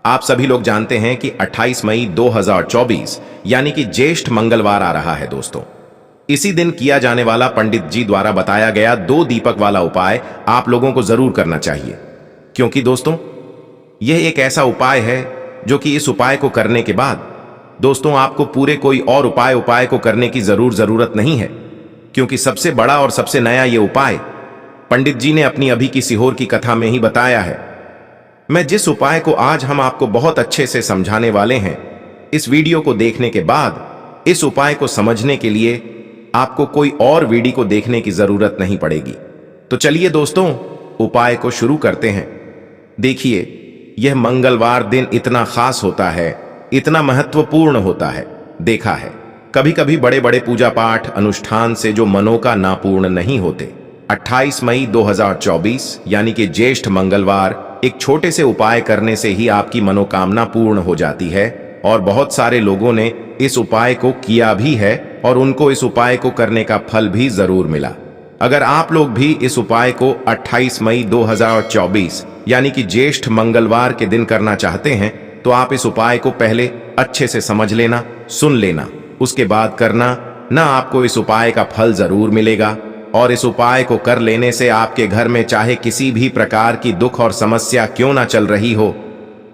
आप सभी लोग जानते हैं कि 28 मई 2024 यानी कि ज्येष्ठ मंगलवार आ रहा है दोस्तों। इसी दिन किया जाने वाला पंडित जी द्वारा बताया गया 2 दीपक वाला उपाय आप लोगों को जरूर करना चाहिए, क्योंकि दोस्तों यह एक ऐसा उपाय है जो कि इस उपाय को करने के बाद दोस्तों आपको पूरे कोई और उपाय को करने की जरूरत नहीं है, क्योंकि सबसे बड़ा और सबसे नया ये उपाय पंडित जी ने अपनी अभी की सीहोर की कथा में ही बताया है। मैं जिस उपाय को आज हम आपको बहुत अच्छे से समझाने वाले हैं, इस वीडियो को देखने के बाद इस उपाय को समझने के लिए आपको कोई और वीडियो को देखने की जरूरत नहीं पड़ेगी। तो चलिए दोस्तों उपाय को शुरू करते हैं। देखिए, यह मंगलवार दिन इतना खास होता है, इतना महत्वपूर्ण होता है। देखा है कभी कभी बड़े बड़े पूजा पाठ अनुष्ठान से जो मनोकामना पूर्ण नहीं होते। 28 मई 2024 यानी कि ज्येष्ठ मंगलवार एक छोटे से उपाय करने से ही आपकी मनोकामना पूर्ण हो जाती है, और बहुत सारे लोगों ने इस उपाय को किया भी है और उनको इस उपाय को करने का फल भी जरूर मिला। अगर आप लोग भी इस उपाय को 28 मई 2024 यानी कि ज्येष्ठ मंगलवार के दिन करना चाहते हैं, तो आप इस उपाय को पहले अच्छे से समझ लेना, सुन लेना, उसके बाद करना ना। आपको इस उपाय का फल जरूर मिलेगा, और इस उपाय को कर लेने से आपके घर में चाहे किसी भी प्रकार की दुख और समस्या क्यों ना चल रही हो,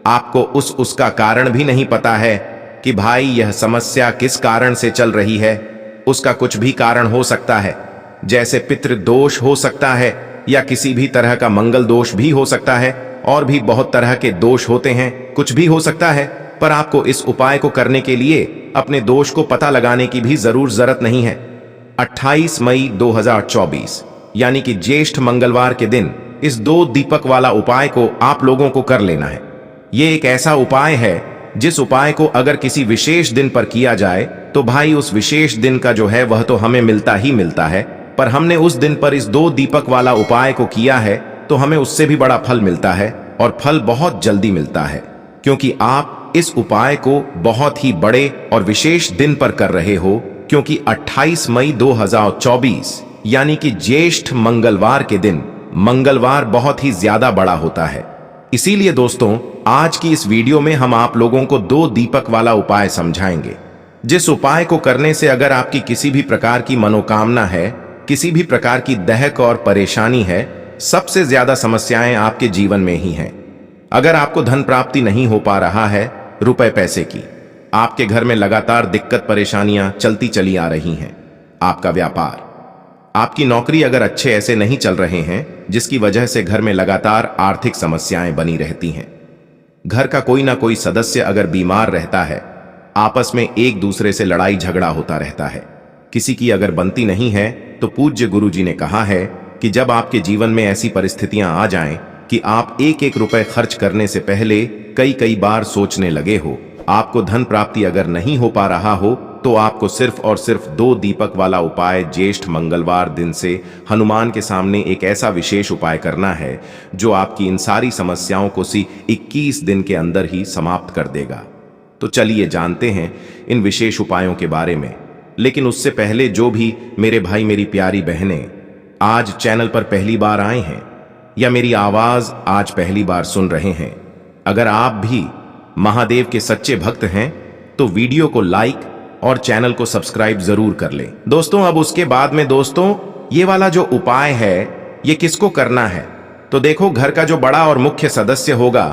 आपको उसका कारण भी नहीं पता है कि भाई यह समस्या किस कारण से चल रही है। उसका कुछ भी कारण हो सकता है, जैसे पितृदोष हो सकता है या किसी भी तरह का मंगल दोष भी हो सकता है, और भी बहुत तरह के दोष होते हैं, कुछ भी हो सकता है। पर आपको इस उपाय को करने के लिए अपने दोष को पता लगाने की भी जरूरत नहीं है। 28 मई 2024 यानी कि ज्येष्ठ मंगलवार के दिन इस 2 दीपक वाला उपाय को आप लोगों को कर लेना है। यह एक ऐसा उपाय है जिस उपाय को अगर किसी विशेष दिन पर किया जाए तो भाई उस विशेष दिन का जो है वह तो हमें मिलता ही मिलता है, पर हमने उस दिन पर इस 2 दीपक वाला उपाय को किया है तो हमें उससे भी बड़ा फल मिलता है, और फल बहुत जल्दी मिलता है, क्योंकि आप इस उपाय को बहुत ही बड़े और विशेष दिन पर कर रहे हो। क्योंकि 28 मई 2024 यानी कि ज्येष्ठ मंगलवार के दिन मंगलवार बहुत ही ज्यादा बड़ा होता है। इसीलिए दोस्तों आज की इस वीडियो में हम आप लोगों को 2 दीपक वाला उपाय समझाएंगे, जिस उपाय को करने से अगर आपकी किसी भी प्रकार की मनोकामना है, किसी भी प्रकार की दहक और परेशानी है, सबसे ज्यादा समस्याएं आपके जीवन में ही हैं। अगर आपको धन प्राप्ति नहीं हो पा रहा है, रुपए पैसे की, आपके घर में लगातार दिक्कत परेशानियां चलती चली आ रही हैं, आपका व्यापार, आपकी नौकरी अगर अच्छे ऐसे नहीं चल रहे हैं, जिसकी वजह से घर में लगातार आर्थिक समस्याएं बनी रहती हैं, घर का कोई ना कोई सदस्य अगर बीमार रहता है, आपस में एक दूसरे से लड़ाई झगड़ा होता रहता है, किसी की अगर बनती नहीं है, तो पूज्य गुरु जी ने कहा है कि जब आपके जीवन में ऐसी परिस्थितियां आ जाएं कि आप एक एक रुपए खर्च करने से पहले कई बार सोचने लगे हो, आपको धन प्राप्ति अगर नहीं हो पा रहा हो, तो आपको सिर्फ और सिर्फ 2 दीपक वाला उपाय ज्येष्ठ मंगलवार दिन से हनुमान के सामने एक ऐसा विशेष उपाय करना है जो आपकी इन सारी समस्याओं को 21 दिन के अंदर ही समाप्त कर देगा। तो चलिए जानते हैं इन विशेष उपायों के बारे में। लेकिन उससे पहले जो भी मेरे भाई मेरी प्यारी बहनें आज चैनल पर पहली बार आए हैं या मेरी आवाज आज पहली बार सुन रहे हैं, अगर आप भी महादेव के सच्चे भक्त हैं तो वीडियो को लाइक और चैनल को सब्सक्राइब जरूर कर लें। दोस्तों अब उसके बाद में दोस्तों ये वाला जो उपाय है ये किसको करना है, तो देखो घर का जो बड़ा और मुख्य सदस्य होगा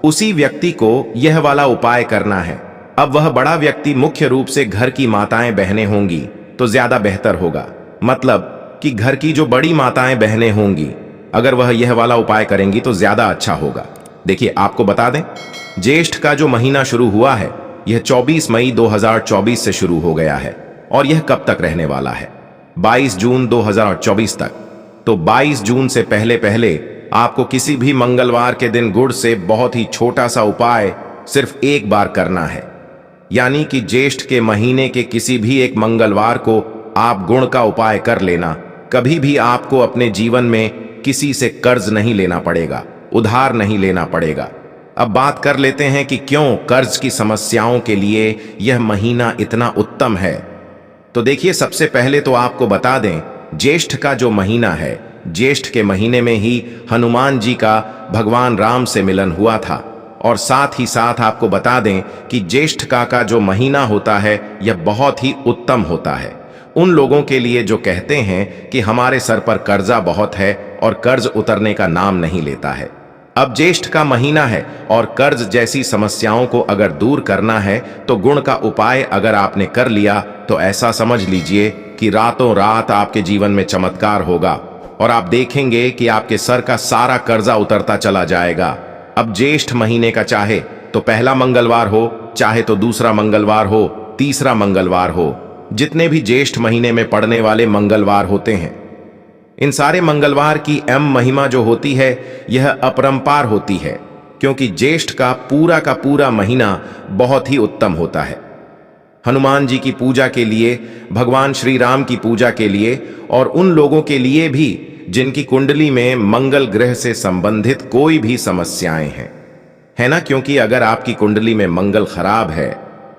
उसी व्यक्ति को यह वाला उपाय करना है। अब वह बड़ा व्यक्ति मुख्य रूप से घर की माताएं बहनें होंगी तो ज्यादा बेहतर होगा, मतलब कि घर की जो बड़ी माताएं बहनें होंगी अगर वह यह वाला उपाय करेंगी तो ज्यादा अच्छा होगा। देखिए आपको बता दें, ज्येष्ठ का जो महीना शुरू हुआ है यह 24 मई 2024 से शुरू हो गया है, और यह कब तक रहने वाला है, 22 जून 2024 तक। तो 22 जून से पहले पहले आपको किसी भी मंगलवार के दिन गुड़ से बहुत ही छोटा सा उपाय सिर्फ एक बार करना है, यानी कि ज्येष्ठ के महीने के किसी भी एक मंगलवार को आप गुड़ का उपाय कर लेना। कभी भी आपको अपने जीवन में किसी से कर्ज नहीं लेना पड़ेगा, उधार नहीं लेना पड़ेगा। अब बात कर लेते हैं कि क्यों कर्ज की समस्याओं के लिए यह महीना इतना उत्तम है। तो देखिए सबसे पहले तो आपको बता दें, ज्येष्ठ का जो महीना है, ज्येष्ठ के महीने में ही हनुमान जी का भगवान राम से मिलन हुआ था। और साथ ही साथ आपको बता दें कि ज्येष्ठ का जो महीना होता है यह बहुत ही उत्तम होता है उन लोगों के लिए जो कहते हैं कि हमारे सर पर कर्जा बहुत है और कर्ज उतरने का नाम नहीं लेता है। अब ज्येष्ठ का महीना है और कर्ज जैसी समस्याओं को अगर दूर करना है तो गुण का उपाय अगर आपने कर लिया तो ऐसा समझ लीजिए कि रातों रात आपके जीवन में चमत्कार होगा और आप देखेंगे कि आपके सर का सारा कर्जा उतरता चला जाएगा। अब ज्येष्ठ महीने का चाहे तो पहला मंगलवार हो, चाहे तो दूसरा मंगलवार हो, तीसरा मंगलवार हो, जितने भी ज्येष्ठ महीने में पड़ने वाले मंगलवार होते हैं, इन सारे मंगलवार की महिमा जो होती है यह अपरंपार होती है, क्योंकि ज्येष्ठ का पूरा महीना बहुत ही उत्तम होता है। हनुमान जी की पूजा के लिए, भगवान श्री राम की पूजा के लिए और उन लोगों के लिए भी जिनकी कुंडली में मंगल ग्रह से संबंधित कोई भी समस्याएं हैं, है ना। क्योंकि अगर आपकी कुंडली में मंगल खराब है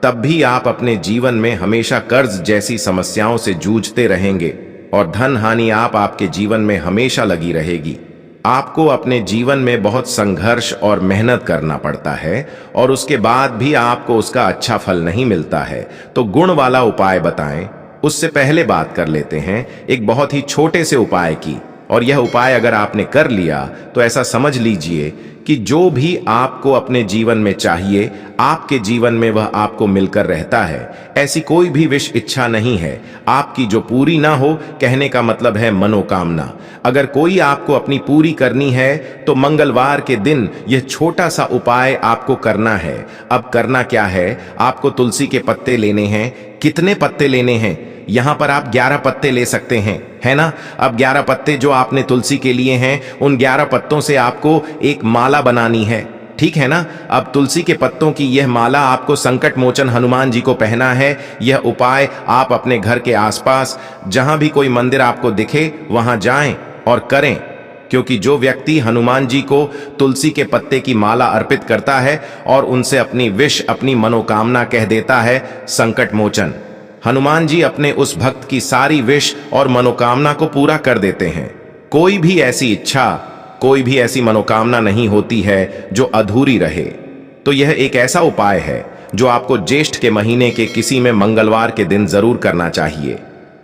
तब भी आप अपने जीवन में हमेशा कर्ज जैसी समस्याओं से जूझते रहेंगे और धन हानि आपके जीवन में हमेशा लगी रहेगी। आपको अपने जीवन में बहुत संघर्ष और मेहनत करना पड़ता है और उसके बाद भी आपको उसका अच्छा फल नहीं मिलता है। तो गुण वाला उपाय बताएं, उससे पहले बात कर लेते हैं एक बहुत ही छोटे से उपाय की। और यह उपाय अगर आपने कर लिया तो ऐसा समझ लीजिए कि जो भी आपको अपने जीवन में चाहिए आपके जीवन में वह आपको मिलकर रहता है। ऐसी कोई भी विश इच्छा नहीं है आपकी जो पूरी ना हो, कहने का मतलब है मनोकामना। अगर कोई आपको अपनी पूरी करनी है तो मंगलवार के दिन यह छोटा सा उपाय आपको करना है। अब करना क्या है, आपको तुलसी के पत्ते लेने हैं। कितने पत्ते लेने हैं? यहां पर आप 11 पत्ते ले सकते हैं, है ना। अब 11 पत्ते जो आपने तुलसी के लिए हैं उन 11 पत्तों से आपको एक माला बनानी है, ठीक है ना। अब तुलसी के पत्तों की यह माला आपको संकट मोचन हनुमान जी को पहना है। यह उपाय आप अपने घर के आसपास जहां भी कोई मंदिर आपको दिखे वहां जाएं और करें, क्योंकि जो व्यक्ति हनुमान जी को तुलसी के पत्ते की माला अर्पित करता है और उनसे अपनी विश, अपनी मनोकामना कह देता है, संकट मोचन हनुमान जी अपने उस भक्त की सारी विश और मनोकामना को पूरा कर देते हैं। कोई भी ऐसी इच्छा, कोई भी ऐसी मनोकामना नहीं होती है जो अधूरी रहे। तो यह एक ऐसा उपाय है जो आपको ज्येष्ठ के महीने के किसी में मंगलवार के दिन जरूर करना चाहिए,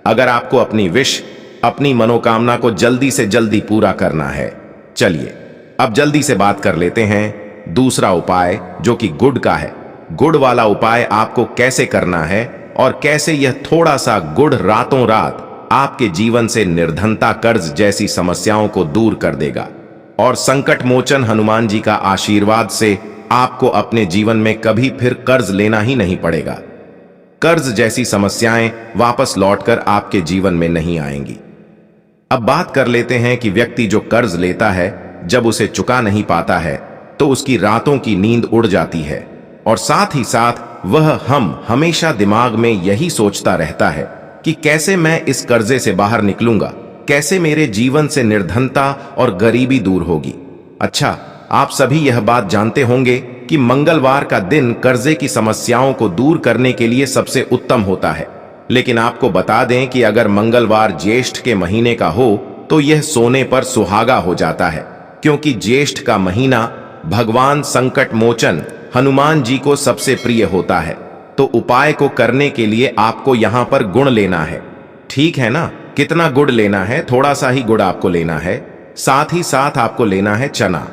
अगर आपको अपनी विश, अपनी मनोकामना को जल्दी से जल्दी पूरा करना है। चलिए अब जल्दी से बात कर लेते हैं दूसरा उपाय जो कि गुड़ का है। गुड़ वाला उपाय आपको कैसे करना है और कैसे यह थोड़ा सा गुड़ रातों रात आपके जीवन से निर्धनता, कर्ज जैसी समस्याओं को दूर कर देगा और संकट मोचन हनुमान जी का आशीर्वाद से आपको अपने जीवन में कभी फिर कर्ज लेना ही नहीं पड़ेगा। कर्ज जैसी समस्याएं वापस लौटकर आपके जीवन में नहीं आएंगी। अब बात कर लेते हैं कि व्यक्ति जो कर्ज लेता है जब उसे चुका नहीं पाता है तो उसकी रातों की नींद उड़ जाती है और साथ ही साथ वह हमेशा दिमाग में यही सोचता रहता है कि कैसे मैं इस कर्जे से बाहर निकलूंगा, कैसे मेरे जीवन से निर्धनता और गरीबी दूर होगी। अच्छा, आप सभी यह बात जानते होंगे कि मंगलवार का दिन कर्जे की समस्याओं को दूर करने के लिए सबसे उत्तम होता है। लेकिन आपको बता दें कि अगर मंगलवार ज्येष्ठ के महीने का हो तो यह सोने पर सुहागा हो जाता है, क्योंकि ज्येष्ठ का महीना भगवान संकट मोचन हनुमान जी को सबसे प्रिय होता है। तो उपाय को करने के लिए आपको यहां पर गुड़ लेना है, ठीक है ना। कितना गुड़ लेना है? थोड़ा सा ही गुड़ आपको लेना है। साथ ही साथ आपको लेना है चना।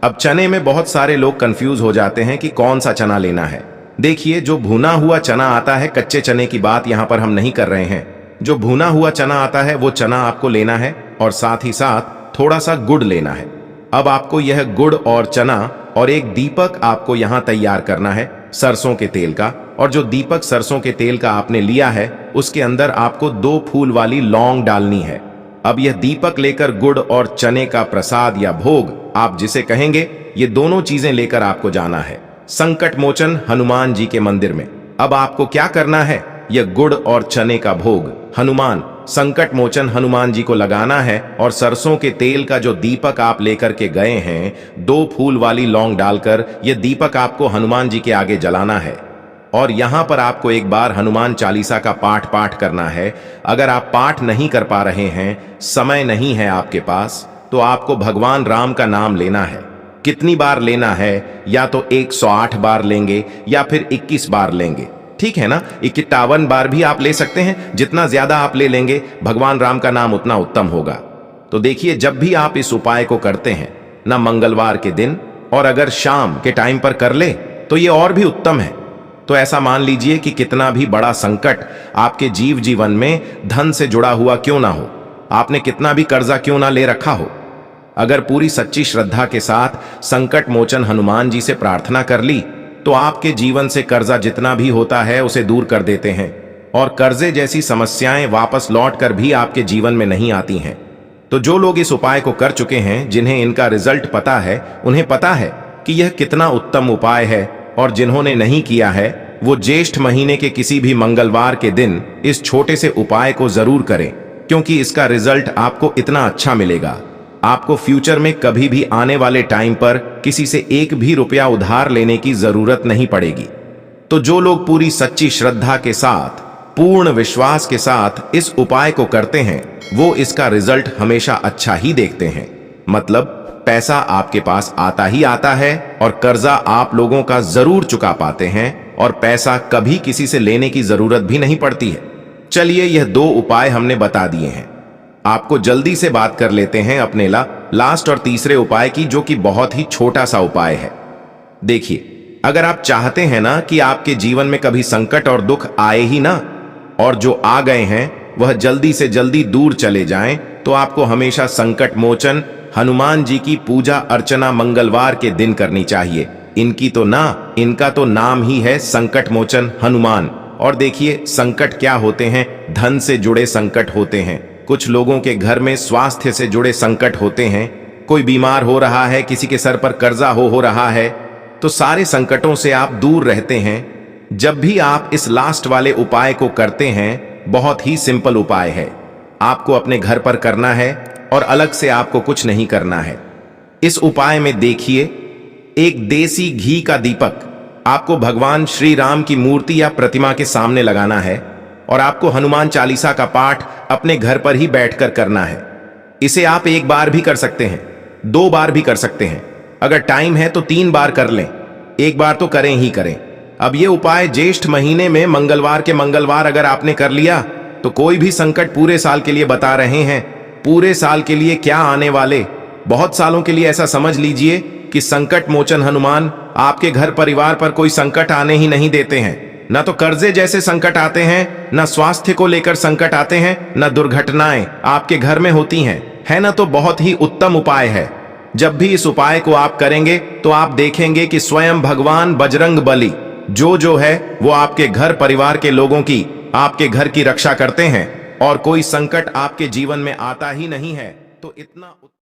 अब चने में बहुत सारे लोग कंफ्यूज हो जाते हैं कि कौन सा चना लेना है। देखिए, जो भुना हुआ चना आता है, कच्चे चने की बात यहां पर हम नहीं कर रहे हैं। जो भुना हुआ चना आता है वो चना आपको लेना है और साथ ही साथ थोड़ा सा गुड़ लेना है। अब आपको यह गुड़ और चना और एक दीपक आपको यहां तैयार करना है सरसों के तेल का। और जो दीपक सरसों के तेल का आपने लिया है उसके अंदर आपको 2 फूल वाली लौंग डालनी है। अब यह दीपक लेकर गुड़ और चने का प्रसाद या भोग, आप जिसे कहेंगे, ये दोनों चीजें लेकर आपको जाना है संकट मोचन हनुमान जी के मंदिर में। अब आपको क्या करना है, यह गुड़ और चने का भोग हनुमान संकट मोचन हनुमान जी को लगाना है और सरसों के तेल का जो दीपक आप लेकर के गए हैं, 2 फूल वाली लौंग डालकर यह दीपक आपको हनुमान जी के आगे जलाना है। और यहां पर आपको एक बार हनुमान चालीसा का पाठ करना है। अगर आप पाठ नहीं कर पा रहे हैं, समय नहीं है आपके पास, तो आपको भगवान राम का नाम लेना है। कितनी बार लेना है, या तो 108 बार लेंगे या फिर 21 बार लेंगे, ठीक है ना। 51 बार भी आप ले सकते हैं, जितना ज्यादा आप ले लेंगे भगवान राम का नाम उतना उत्तम होगा। तो देखिए, जब भी आप इस उपाय को करते हैं ना, मंगलवार के दिन और अगर शाम के टाइम पर कर ले तो ये और भी उत्तम है। तो ऐसा मान लीजिए कि कितना भी बड़ा संकट आपके जीवन में धन से जुड़ा हुआ क्यों ना हो, आपने कितना भी कर्जा क्यों ना ले रखा हो, अगर पूरी सच्ची श्रद्धा के साथ संकट मोचन हनुमान जी से प्रार्थना कर ली तो आपके जीवन से कर्जा जितना भी होता है उसे दूर कर देते हैं, और कर्जे जैसी समस्याएं वापस लौट कर भी आपके जीवन में नहीं आती हैं। तो जो लोग इस उपाय को कर चुके हैं, जिन्हें इनका रिजल्ट पता है, उन्हें पता है कि यह कितना उत्तम उपाय है, और जिन्होंने नहीं किया है वो ज्येष्ठ महीने के किसी भी मंगलवार के दिन इस छोटे से उपाय को जरूर करें, क्योंकि इसका रिजल्ट आपको इतना अच्छा मिलेगा। आपको फ्यूचर में कभी भी आने वाले टाइम पर किसी से एक भी रुपया उधार लेने की जरूरत नहीं पड़ेगी। तो जो लोग पूरी सच्ची श्रद्धा के साथ, पूर्ण विश्वास के साथ इस उपाय को करते हैं, वो इसका रिजल्ट हमेशा अच्छा ही देखते हैं। मतलब पैसा आपके पास आता ही आता है, और कर्जा आप लोगों का जरूर चुका पाते हैं, और पैसा कभी किसी से लेने की जरूरत भी नहीं पड़ती है। चलिए, यह 2 उपाय हमने बता दिए हैं। आपको जल्दी से बात कर लेते हैं अपने लास्ट और तीसरे उपाय की, जो कि बहुत ही छोटा सा उपाय है। देखिए, अगर आप चाहते हैं ना कि आपके जीवन में कभी संकट और दुख आए ही ना, और जो आ गए हैं वह जल्दी से जल्दी दूर चले जाएं, तो आपको हमेशा संकट मोचन हनुमान जी की पूजा अर्चना मंगलवार के दिन करनी चाहिए। इनका तो नाम ही है संकट मोचन हनुमान। और देखिए, संकट क्या होते हैं, धन से जुड़े संकट होते हैं, कुछ लोगों के घर में स्वास्थ्य से जुड़े संकट होते हैं, कोई बीमार हो रहा है, किसी के सर पर कर्जा हो रहा है। तो सारे संकटों से आप दूर रहते हैं जब भी आप इस लास्ट वाले उपाय को करते हैं। बहुत ही सिंपल उपाय है, आपको अपने घर पर करना है और अलग से आपको कुछ नहीं करना है। इस उपाय में देखिए, एक देसी घी का दीपक आपको भगवान श्री राम की मूर्ति या प्रतिमा के सामने लगाना है, और आपको हनुमान चालीसा का पाठ अपने घर पर ही बैठकर करना है। इसे आप 1 बार भी कर सकते हैं, 2 बार भी कर सकते हैं, अगर टाइम है तो 3 बार कर लें, 1 बार तो करें ही करें। अब ये उपाय ज्येष्ठ महीने में मंगलवार के मंगलवार अगर आपने कर लिया तो कोई भी संकट पूरे साल के लिए बता रहे हैं, पूरे साल के लिए क्या आने वाले बहुत सालों के लिए ऐसा समझ लीजिए कि संकट मोचन हनुमान आपके घर परिवार पर कोई संकट आने ही नहीं देते हैं। ना तो कर्जे जैसे संकट आते हैं, ना स्वास्थ्य को लेकर संकट आते हैं, ना दुर्घटनाएं आपके घर में होती हैं, है ना। तो बहुत ही उत्तम उपाय है। जब भी इस उपाय को आप करेंगे तो आप देखेंगे कि स्वयं भगवान बजरंग बली जो है वो आपके घर परिवार के लोगों की, आपके घर की रक्षा करते हैं, और कोई संकट आपके जीवन में आता ही नहीं है। तो इतना